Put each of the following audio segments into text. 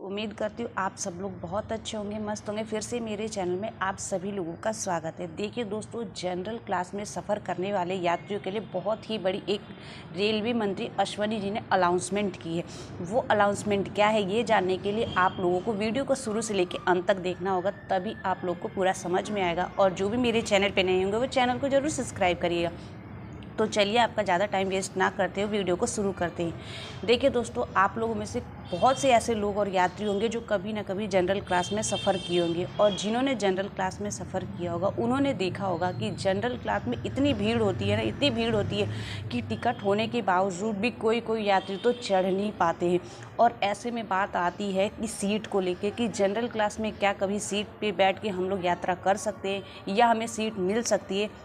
उम्मीद करती हूँ आप सब लोग बहुत अच्छे होंगे, मस्त होंगे। फिर से मेरे चैनल में आप सभी लोगों का स्वागत है। देखिए दोस्तों, जनरल क्लास में सफ़र करने वाले यात्रियों के लिए बहुत ही बड़ी एक रेलवे मंत्री अश्वनी जी ने अनाउंसमेंट की है। वो अनाउंसमेंट क्या है, ये जानने के लिए आप लोगों को वीडियो को शुरू से लेकर अंत तक देखना होगा, तभी आप लोग को पूरा समझ में आएगा। और जो भी मेरे चैनल पर नए होंगे वो चैनल को ज़रूर सब्सक्राइब करिएगा। तो चलिए आपका ज़्यादा टाइम वेस्ट ना करते हुए वीडियो को शुरू करते हैं। देखिए दोस्तों, आप लोगों में से बहुत से ऐसे लोग और यात्री होंगे जो कभी ना कभी जनरल क्लास में सफ़र किए होंगे, और जिन्होंने जनरल क्लास में सफ़र किया होगा उन्होंने देखा होगा कि जनरल क्लास में इतनी भीड़ होती है ना, इतनी भीड़ होती है कि टिकट होने के बावजूद भी कोई यात्री तो चढ़ नहीं पाते हैं। और ऐसे में बात आती है कि सीट को लेके कि जनरल क्लास में क्या कभी सीट पे बैठ के हम लोग यात्रा कर सकते हैं या हमें सीट मिल सकती है।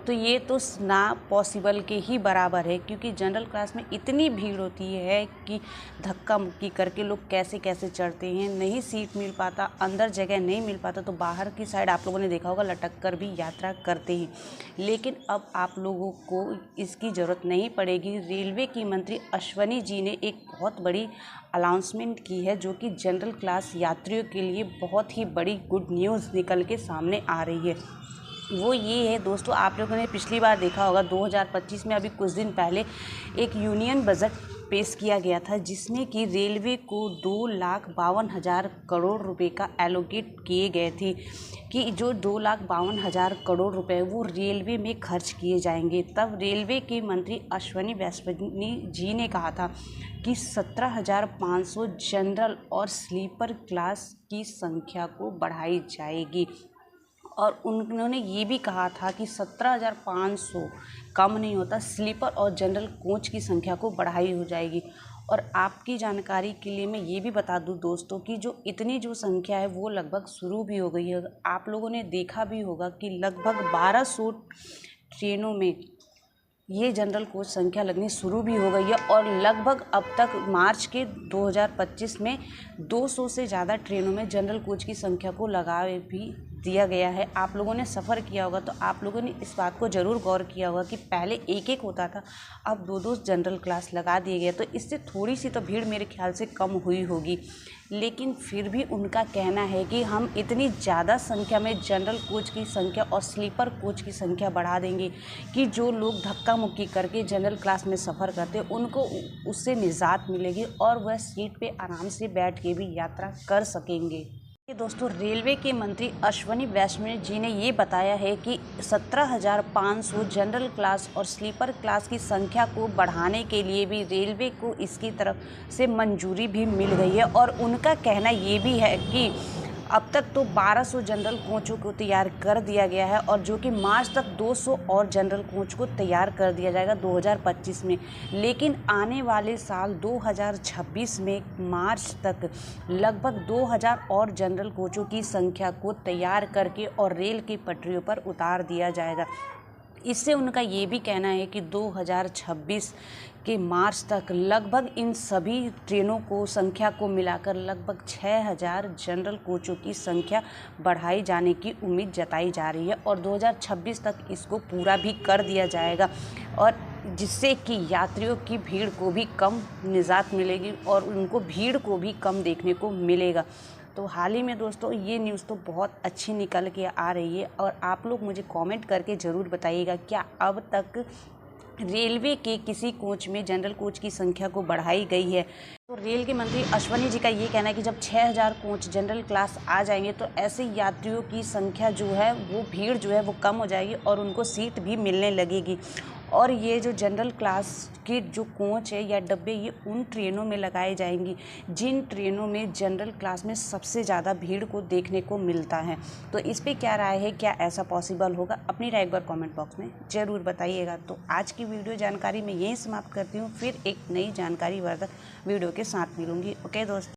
तो ये तो ना पॉसिबल के ही बराबर है, क्योंकि जनरल क्लास में इतनी भीड़ होती है कि धक्का मुक्की करके लोग कैसे कैसे चढ़ते हैं, नहीं सीट मिल पाता, अंदर जगह नहीं मिल पाता, तो बाहर की साइड आप लोगों ने देखा होगा लटक कर भी यात्रा करते हैं। लेकिन अब आप लोगों को इसकी ज़रूरत नहीं पड़ेगी। रेलवे की मंत्री अश्वनी जी ने एक बहुत बड़ी अनाउंसमेंट की है, जो कि जनरल क्लास यात्रियों के लिए बहुत ही बड़ी गुड न्यूज़ निकल के सामने आ रही है। वो ये है दोस्तों, आप लोगों ने पिछली बार देखा होगा 2025 में, अभी कुछ दिन पहले एक यूनियन बजट पेश किया गया था, जिसमें कि रेलवे को 2,52,000 करोड़ रुपए का एलोकेट किए गए थे, कि जो 2,52,000 करोड़ रुपए वो रेलवे में खर्च किए जाएंगे। तब रेलवे के मंत्री अश्वनी वैष्णवी जी ने कहा था कि 17,500 जनरल और स्लीपर क्लास की संख्या को बढ़ाई जाएगी। और उन्होंने ये भी कहा था कि 17,500 कम नहीं होता, स्लीपर और जनरल कोच की संख्या को बढ़ाई हो जाएगी। और आपकी जानकारी के लिए मैं ये भी बता दूं दोस्तों कि जो इतनी जो संख्या है वो लगभग शुरू भी हो गई है। आप लोगों ने देखा भी होगा कि लगभग 1200 ट्रेनों में ये जनरल कोच संख्या लगनी शुरू भी हो गई है, और लगभग अब तक मार्च के 2025 में 200 से ज़्यादा ट्रेनों में जनरल कोच की संख्या को लगा भी दिया गया है। आप लोगों ने सफ़र किया होगा तो आप लोगों ने इस बात को ज़रूर गौर किया होगा कि पहले एक होता था, अब दो जनरल क्लास लगा दिए गए, तो इससे थोड़ी सी तो भीड़ मेरे ख्याल से कम हुई होगी। लेकिन फिर भी उनका कहना है कि हम इतनी ज़्यादा संख्या में जनरल कोच की संख्या और स्लीपर कोच की संख्या बढ़ा देंगे कि जो लोग धक्का मुक्की करके जनरल क्लास में सफ़र करते हैं उनको उससे निजात मिलेगी और वह सीट पे आराम से बैठ के भी यात्रा कर सकेंगे। दोस्तों, रेलवे के मंत्री अश्वनी वैष्णवी जी ने ये बताया है कि 17,500 जनरल क्लास और स्लीपर क्लास की संख्या को बढ़ाने के लिए भी रेलवे को इसकी तरफ से मंजूरी भी मिल गई है। और उनका कहना ये भी है कि अब तक तो 1200 जनरल कोचों को तैयार कर दिया गया है, और जो कि मार्च तक 200 और जनरल कोच को तैयार कर दिया जाएगा 2025 में। लेकिन आने वाले साल 2026 में मार्च तक लगभग 2000 और जनरल कोचों की संख्या को तैयार करके और रेल की पटरियों पर उतार दिया जाएगा। इससे उनका ये भी कहना है कि 2026 के मार्च तक लगभग इन सभी ट्रेनों को संख्या को मिलाकर लगभग 6,000 जनरल कोचों की संख्या बढ़ाई जाने की उम्मीद जताई जा रही है, और 2026 तक इसको पूरा भी कर दिया जाएगा, और जिससे कि यात्रियों की भीड़ को भी कम निजात मिलेगी और उनको भीड़ को भी कम देखने को मिलेगा। तो हाल ही में दोस्तों ये न्यूज़ तो बहुत अच्छी निकल के आ रही है, और आप लोग मुझे कमेंट करके ज़रूर बताइएगा क्या अब तक रेलवे के किसी कोच में जनरल कोच की संख्या को बढ़ाई गई है। तो रेल के मंत्री अश्वनी जी का ये कहना है कि जब 6,000 कोच जनरल क्लास आ जाएंगे तो ऐसे यात्रियों की संख्या जो है वो भीड़ जो है वो कम हो जाएगी और उनको सीट भी मिलने लगेगी। और ये जो जनरल क्लास के जो कोच है या डब्बे, ये उन ट्रेनों में लगाए जाएंगी जिन ट्रेनों में जनरल क्लास में सबसे ज़्यादा भीड़ को देखने को मिलता है। तो इस पे क्या राय है, क्या ऐसा पॉसिबल होगा? अपनी राय एक बार कमेंट बॉक्स में ज़रूर बताइएगा। तो आज की वीडियो जानकारी मैं यहीं समाप्त करती हूँ, फिर एक नई जानकारी वर्धक वीडियो के साथ मिलूँगी। ओके दोस्तों।